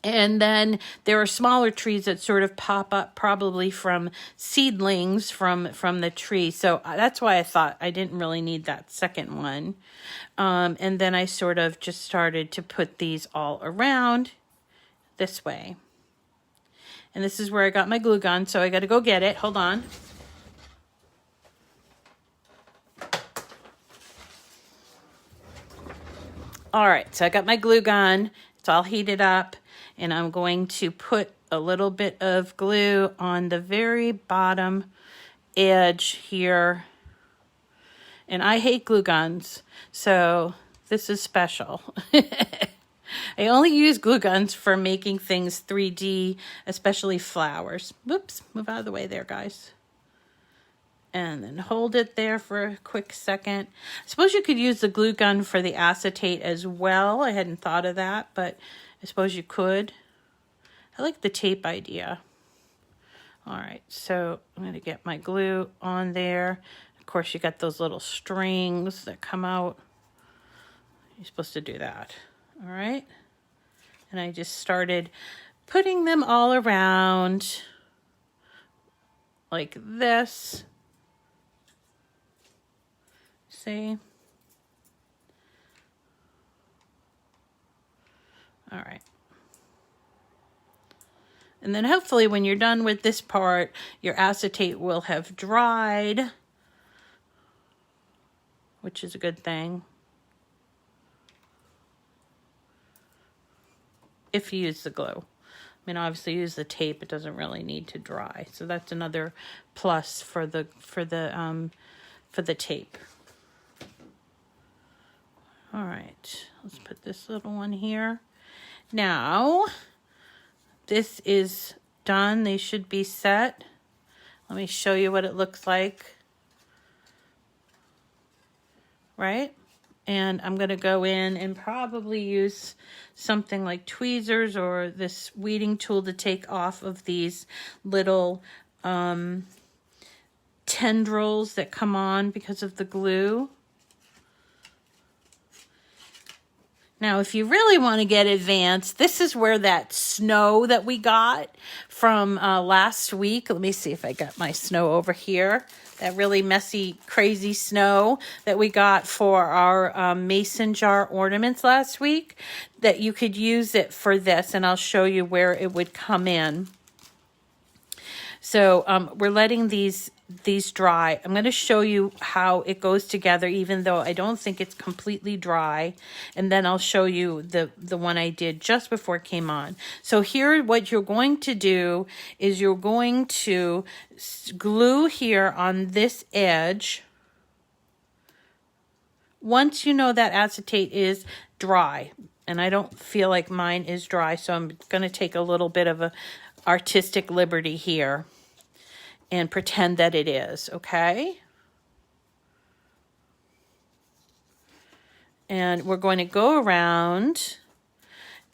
And then there are smaller trees that sort of pop up probably from seedlings from the tree. So that's why I thought I didn't really need that second one. And then I sort of just started to put these all around this way. And this is where I got my glue gun, so I got to go get it. Hold on. All right, so I got my glue gun. It's all heated up. And I'm going to put a little bit of glue on the very bottom edge here. And I hate glue guns, so this is special. I only use glue guns for making things 3D, especially flowers. Whoops, move out of the way there, guys. And then hold it there for a quick second. I suppose you could use the glue gun for the acetate as well. I hadn't thought of that, but I suppose you could. I like the tape idea. All right, so I'm going to get my glue on there. Of course, you got those little strings that come out. You're supposed to do that. All right. And I just started putting them all around like this. See? All right. And then hopefully when you're done with this part, your acetate will have dried, which is a good thing. If you use the glue. I mean, obviously use the tape, it doesn't really need to dry. So that's another plus for the tape. All right, let's put this little one here. Now, this is done. They should be set. Let me show you what it looks like. Right? And I'm going to go in and probably use something like tweezers or this weeding tool to take off of these little tendrils that come on because of the glue. Now, if you really want to get advanced, this is where that snow that we got from last week. Let me see if I got my snow over here. That really messy, crazy snow that we got for our mason jar ornaments last week, that you could use it for this, and I'll show you where it would come in. So we're letting these dry. I'm going to show you how it goes together, even though I don't think it's completely dry. And then I'll show you the one I did just before it came on. So here, what you're going to do is you're going to glue here on this edge. Once you know that acetate is dry, and I don't feel like mine is dry, so I'm going to take a little bit of a artistic liberty here and pretend that it is, okay? And we're going to go around,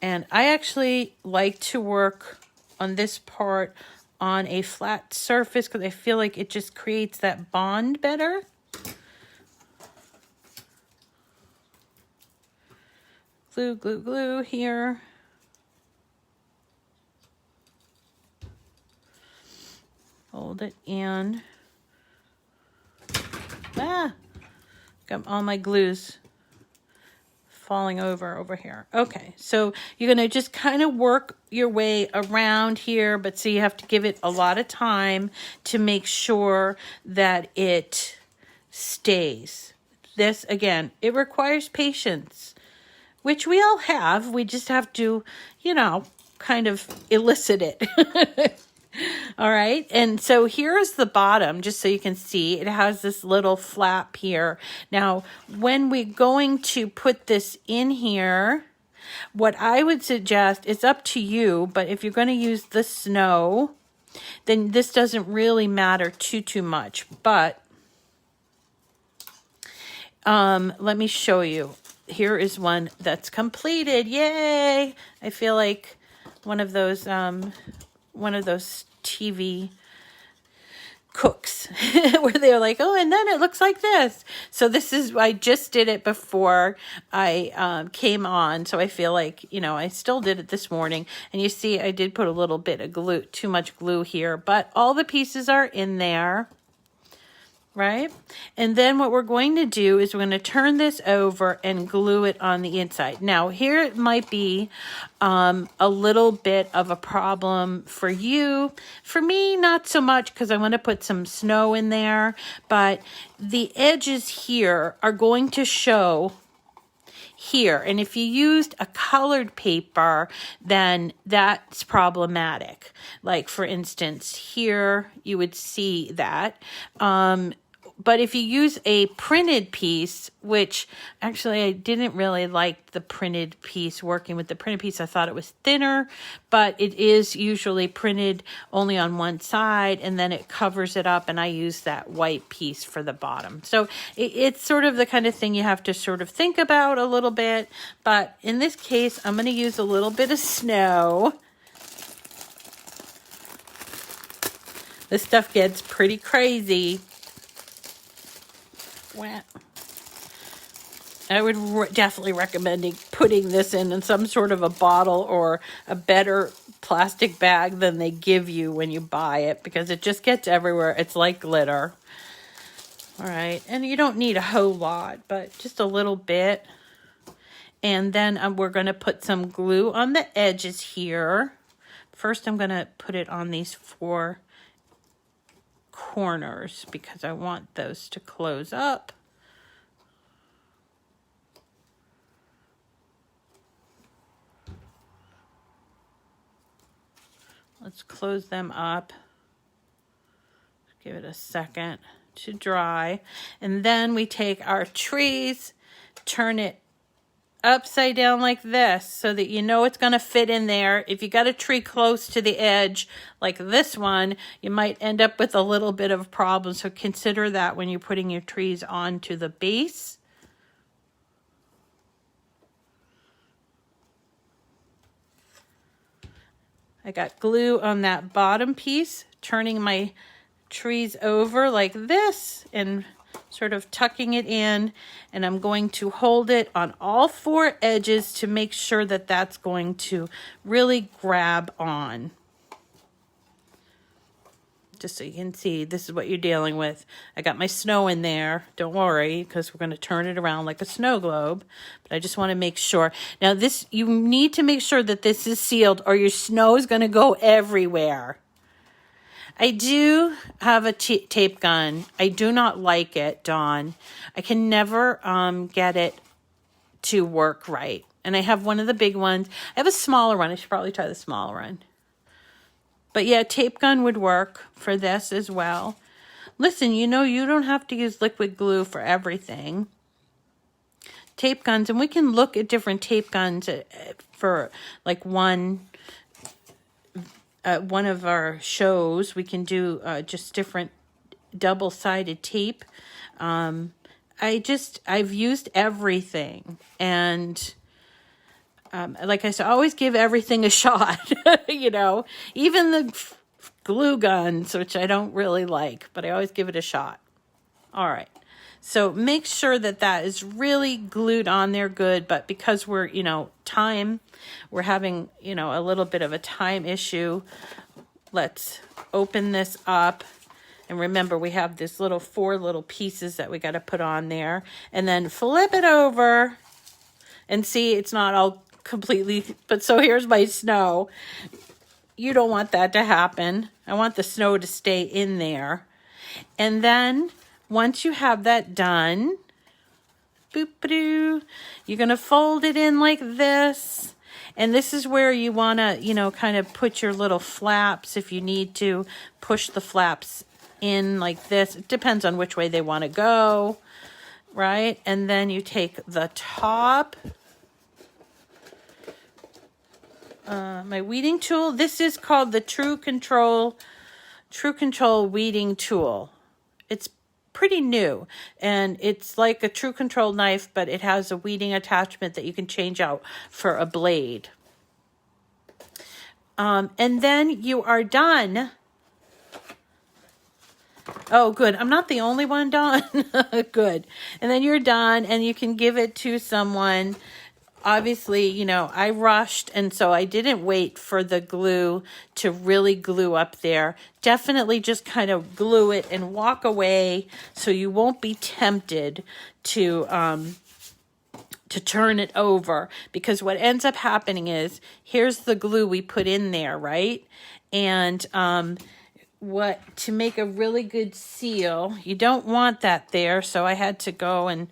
and I actually like to work on this part on a flat surface because I feel like it just creates that bond better. Glue, glue, glue here. Hold it in. Got all my glues falling over here. Okay, so you're going to just kind of work your way around here, but so you have to give it a lot of time to make sure that it stays. This, again, it requires patience, which we all have. We just have to, you know, kind of elicit it. All right, and so here's the bottom, just so you can see. It has this little flap here. Now, when we're going to put this in here, what I would suggest, it's up to you, but if you're going to use the snow, then this doesn't really matter too much. But let me show you. Here is one that's completed. Yay! I feel like one of those TV cooks where they're like, oh, and then it looks like this. So this is, I just did it before I came on. So I feel like, you know, I still did it this morning. And you see, I did put a little bit of glue, too much glue here, but all the pieces are in there. Right? And then what we're going to do is we're going to turn this over and glue it on the inside. Now, here it might be a little bit of a problem for you. For me, not so much, because I want to put some snow in there. But the edges here are going to show here. And if you used a colored paper, then that's problematic. Like, for instance, here you would see that. But if you use a printed piece, which actually I didn't really like the printed piece, working with the printed piece, I thought it was thinner, but it is usually printed only on one side and then it covers it up, and I use that white piece for the bottom. So it's sort of the kind of thing you have to sort of think about a little bit, but in this case, I'm going to use a little bit of snow. This stuff gets pretty crazy. I would definitely recommend putting this in some sort of a bottle or a better plastic bag than they give you when you buy it, because it just gets everywhere. It's like glitter. All right, and you don't need a whole lot, but just a little bit. And then we're going to put some glue on the edges here. First, I'm going to put it on these 4 corners because I want those to close up. Let's close them up. Give it a second to dry. And then we take our trees, turn it upside down like this so that you know it's going to fit in there. If you got a tree close to the edge like this one, you might end up with a little bit of a problem. So consider that when you're putting your trees onto the base. I got glue on that bottom piece, turning my trees over like this, and sort of tucking it in, and I'm going to hold it on all 4 edges to make sure that that's going to really grab on. Just so you can see, this is what you're dealing with. I got my snow in there. Don't worry, because we're going to turn it around like a snow globe. But I just want to make sure. Now this, you need to make sure that this is sealed or your snow is going to go everywhere. I do have a tape gun. I do not like it, Dawn. I can never get it to work right. And I have one of the big ones. I have a smaller one. I should probably try the smaller one. But yeah, tape gun would work for this as well. Listen, you know, you don't have to use liquid glue for everything. Tape guns, and we can look at different tape guns for like one of our shows. We can do just different double-sided tape. I've used everything, and like I said, always give everything a shot, you know, even the glue guns, which I don't really like, but I always give it a shot. All right. So make sure that that is really glued on there good, but because we're, you know, we're having, you know, a little bit of a time issue. Let's open this up. And remember, we have this 4 little pieces that we got to put on there, and then flip it over and see it's not all completely, but so here's my snow. You don't want that to happen. I want the snow to stay in there. And then once you have that done, boop-a-doo, you're going to fold it in like this. And this is where you want to, you know, kind of put your little flaps if you need to push the flaps in like this. It depends on which way they want to go, right? And then you take the top, my weeding tool. This is called the True Control weeding tool. It's pretty new, and it's like a True Control knife, but it has a weeding attachment that you can change out for a blade. And then you are done. Oh, good. I'm not the only one done. Good. And then you're done, and you can give it to someone. Obviously, you know, I rushed, and so I didn't wait for the glue to really glue up there. Definitely just kind of glue it and walk away so you won't be tempted to turn it over, because what ends up happening is, here's the glue we put in there, right? And to make a really good seal, you don't want that there, so I had to go and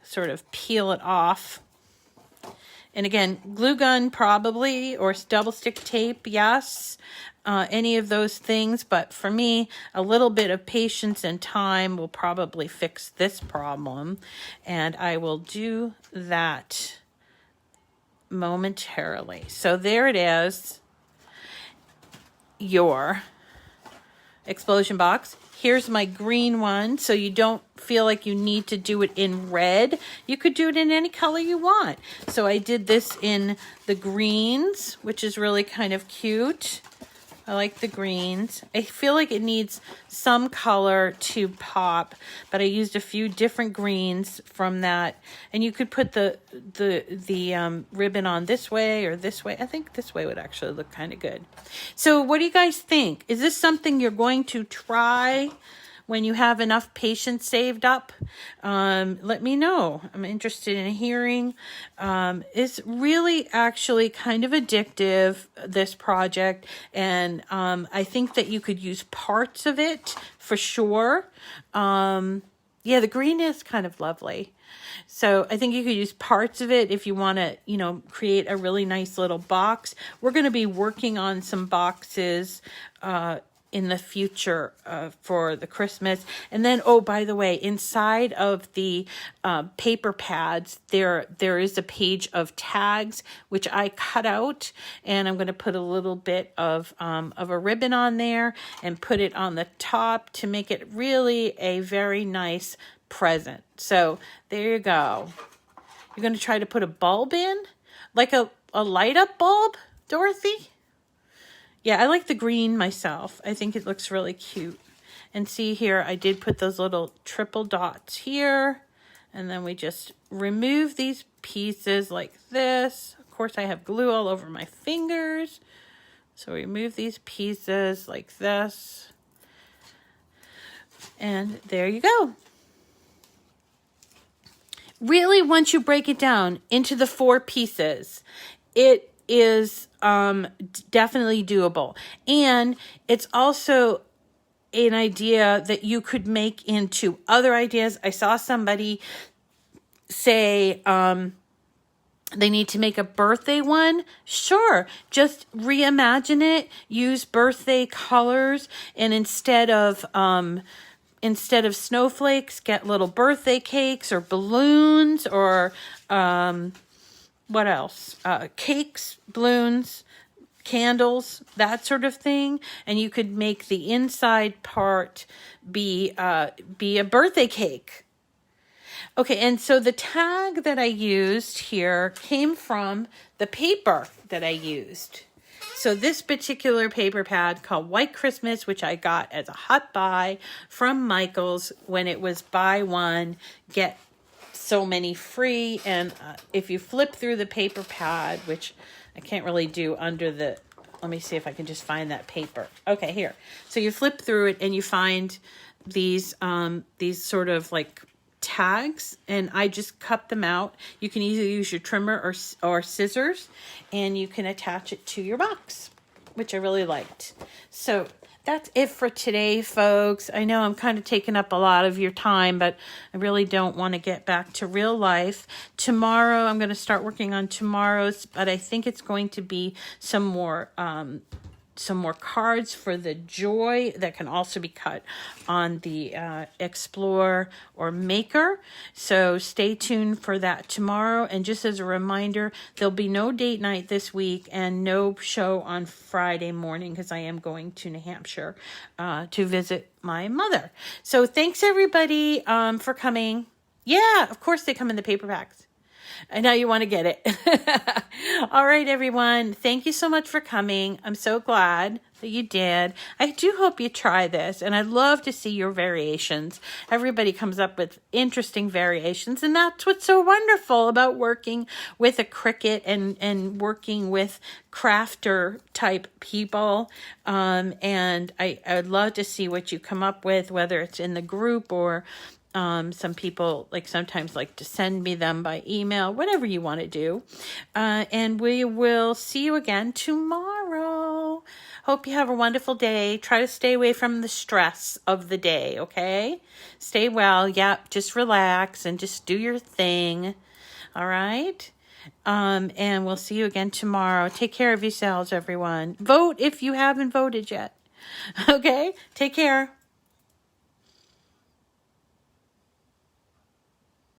sort of peel it off. And again, glue gun probably, or double stick tape, yes, any of those things. But for me, a little bit of patience and time will probably fix this problem. And I will do that momentarily. So there it is, your explosion box. Here's my green one, so you don't feel like you need to do it in red. You could do it in any color you want. So I did this in the greens, which is really kind of cute. I like the greens. I feel like it needs some color to pop, but I used a few different greens from that. And you could put the ribbon on this way or this way. I think this way would actually look kind of good. So what do you guys think? Is this something you're going to try when you have enough patience saved up? Let me know. I'm interested in hearing. It's really actually kind of addictive, this project, and I think that you could use parts of it for sure. Yeah, the green is kind of lovely. So I think you could use parts of it if you want to, you know, create a really nice little box. We're going to be working on some boxes in the future for the Christmas. And then, oh, by the way, inside of the paper pads, there is a page of tags, which I cut out, and I'm going to put a little bit of a ribbon on there and put it on the top to make it really a very nice present. So there you go. You're going to try to put a bulb in, like a light up bulb, Dorothy? Yeah, I like the green myself. I think it looks really cute. And see here, I did put those little triple dots here. And then we just remove these pieces like this. Of course, I have glue all over my fingers. So remove these pieces like this. And there you go. Really, once you break it down into the 4 pieces, it is definitely doable. And it's also an idea that you could make into other ideas. I saw somebody say they need to make a birthday one. Sure, just reimagine it, use birthday colors, and instead of snowflakes, get little birthday cakes or balloons or what else? Cakes, balloons, candles, that sort of thing. And you could make the inside part be a birthday cake. Okay, and so the tag that I used here came from the paper that I used. So this particular paper pad called White Christmas, which I got as a hot buy from Michael's when it was buy one, get so many free. And if you flip through the paper pad, which I can't really do under the, let me see if I can just find that paper. Okay, here. So you flip through it and you find these sort of like tags, and I just cut them out. You can either use your trimmer or scissors, and you can attach it to your box, which I really liked. So that's it for today, folks. I know I'm kind of taking up a lot of your time, but I really don't want to get back to real life. Tomorrow, I'm going to start working on tomorrow's, but I think it's going to be some more cards for the joy that can also be cut on the Explore or Maker. So stay tuned for that tomorrow. And just as a reminder, there'll be no date night this week and no show on Friday morning because I am going to New Hampshire to visit my mother. So thanks everybody for coming. Yeah, of course they come in the paper packs. I know you want to get it. All right, everyone. Thank you so much for coming. I'm so glad that you did. I do hope you try this, and I'd love to see your variations. Everybody comes up with interesting variations, and that's what's so wonderful about working with a Cricut and working with crafter type people. And I'd love to see what you come up with, whether it's in the group or some people sometimes like to send me them by email, whatever you want to do. And we will see you again tomorrow. Hope you have a wonderful day. Try to stay away from the stress of the day, okay? Stay well. Yeah, just relax and just do your thing. All right? And we'll see you again tomorrow. Take care of yourselves, everyone. Vote if you haven't voted yet. Okay? Take care.